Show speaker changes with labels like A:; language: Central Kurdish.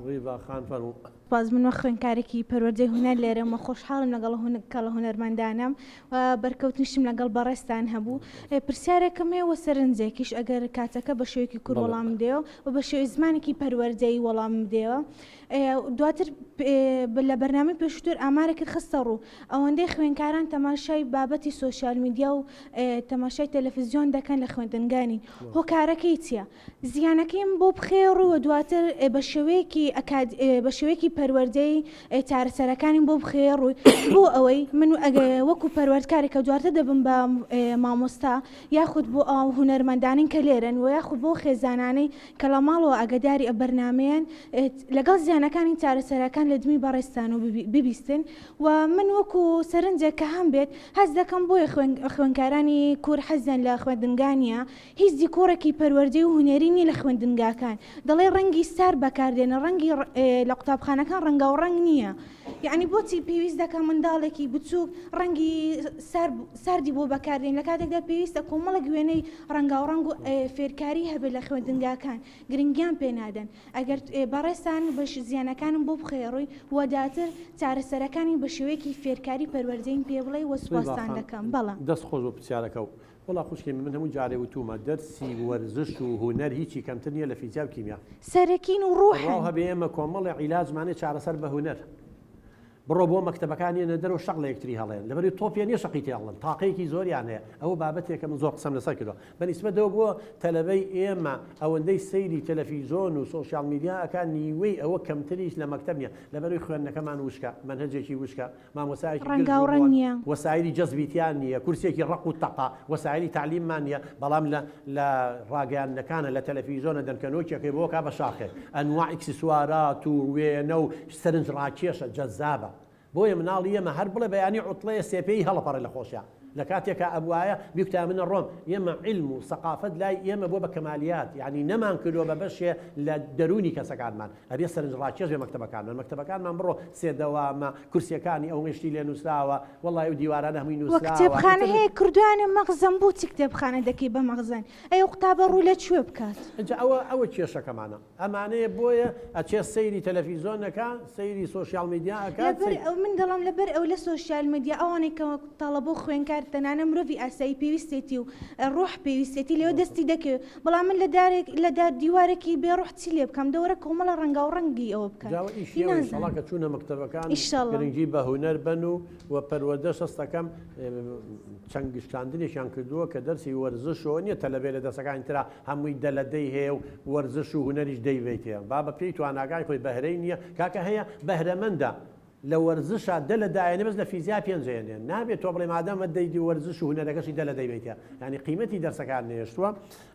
A: ڕیڤان خان فەرموو.
B: باز من خوێندکارێکی پەروەردەی هونەر لێرەمە خۆشحاڵم لەگەڵ کەڵە هونەرمەندانم و بەرکەوتنیشم لەگەڵ بەڕێستان هەبوو. پرسیارێکمێوە سەرنجێکیش ئەگەر کاتەکە بە شێوەیەکی کوور وەڵام بدەوە و بە شێوەی زمانێکی پەروەردەی وەڵام بدەوە. دواتر لە بەرنامەی پێشووتر ئامارێکی خستە ڕوو ئەوەندەی خوێندکاران تەماشای بابەتی سۆشیال میدیا و تەماشای تەلەڤیزیۆن دەکەن لە خوێندنگانی. هۆکارەکەی چییە؟ زیانەکەیم بۆ بخێڕووە دواتر بە شێوەیەکی پەروەردەی چارەسەرەکانی بۆ بخێڕووی بۆ ئەوەی من وەکو پەروەردکارێکە دواتر دەبم بە مامۆستا یاخود بۆ ئەو هونەرمەندانین کە لێرن و یاخود بۆ خێزانانەی کە لە ماڵەوە ئەگەداری ئە بەرنمەیان لەگەڵ زیانەکانی چارەسەرەکان لە دمی بەڕێستان و ببیستن و من وەکو سەرنجێک کە هەم بێت هەز دەکەم بۆیە خوێندکارانی کوور حەزیان لە خوێندنگانیە هیچ دیکۆڕێکی پەروەردەی و هونەرینی لە خوێندنگاکان دەڵێ ڕەنگی سار بەکاردێنە ڕەنگی لە قوتابخانەکان ڕەنگە و ڕەنگ نییە. یعنی بۆچی پێویست دەکە منداڵێکی بچووک ڕەنگی ساردی بۆ بەکاردێن لە کاتێکدا پێویستە کۆمەڵە گوێنەی ڕەنگا و ڕەنگ و فێرکاری هەبێت لە خوێندنگاکان گرنگیان پێنادەن. ئەگەر بەڕێستان بە زیانەکانم بۆ بخێڕووی وەداتر چارەسەرەکانی بە شێوەیەکی فێرکاری پەروەردەین پێ بڵێ وەسپاسان دەکەم. بەڵام
A: دەست خۆش بۆ پرسیارەکە و وڵا خوشکی من هەموو جارێ وتومە دەرسی وەرزش و هونەر هیچی کەمتر نییە لە فیزیا و کیمیا.
B: سەرەکین و ڕوح
A: هەبێ ئێمە کۆمەڵی عیلاجمانێ چارەسەر بە هونەر. بڕۆ بۆ مەکتەبەکانی نەدەرەوە شەق لە یەکتری هەڵێن لەبەری تۆپیان نیە شەقی تێڵن تاقەیەکی زۆریان هەیە ئەوە بابەتێکە من زۆر قسەم لەسەر کردەوە بەنسبەتەوە بۆ تەلەبەی ئێمە ئەوەندەی سەیری تەلەڤیزۆن و سۆشیال میدیاکان نیوەی ئەوە کەمتریش لە مەکتەب نیە لەبەروی خوێندنەکەمان وشکە منهەجێکی وشکە مامۆسایەکی وەسایلی جەزبیتیان نییە کورسێکی ڕق و تەقا وەسایلی تعلیممان نییە بەڵام لە ڕاگەیاندنەکانە لە تەلەڤیزۆنە دەنکەنۆکێکی بۆ کا بە شاخێ ئەنواع ئەکسسوارات و وێنە و سەرنج ڕاکێشە جەزابە. بۆیە مناڵی ئێمە هەر بڵێ بەیانی عوتڵەیە سێپەی هەڵەپەڕێ لە خۆشیە لە کاتێکە ئەبوایە بیکتا منە ڕۆم ئێمە علم و سەقافەت لای ئێمە بۆ بە کەمالیات یعنی نەمان کردووە بە بەشێ لە دەرونی کەسەکانمان هەبێ سەرنج ڕاکێش بێ مەکتەبەکانمان بڕۆ سێدەوامە کورسیەکانی ئەو هێشتی لێ نووسراوە وەڵای و دیوارانە هەمووی نووسراوە.
B: کتێبخانە هەیە کردوانە مەغزم بوو چی کتێبخانە دەکەی بە مەغزن ئەو قوتابە ڕوو لە کوێ بکات.
A: ئەوە کێشەکەمانە ئەمانەیە بۆیە ئەچێ سەیری تەلەڤیزۆنەکە سەیری سۆشیال میدیاکات
B: من دەڵام لەبەر ئەو لە سۆشیال میدیا ئەوانەی کە تەڵەبۆ خوێندکار تەنانە مرۆڤی ئاسایی پێویستێتی و ڕۆح پێویستێتی لێوە دەستی دەکەوێت بەڵام من لە دیوارێکی بێڕۆح چی لێ بکەم دەورە کۆمەڵە ڕەنگا و ڕەنگی ئەوە بکەن
A: کە چوونە مەکتەبەکان گرنگی بە هونەر بن و پەروەردە شەستەکەم چەند گشتاندنێکیان کردووە کە دەرسی وەرزشەوە نییە تەلەبێ لە دەسەکانی ترا هەمووی دەلەدەی هەیە و وەرزش و هونەریش دەیوێتێ با بە پێی تواناگای خۆی بەهرەی نییە کاکە هەیە بەهرەمەندە لە وەرزشە دە لە دایێنێ بەس لە فیزیا پێنجێنێن نابێت تۆ بڵێ مادەمە دەیدی وەرزش و هونەرەکەشی دە لە دەیبێتە ینی قیمەتی دەرسەکان نێشتووە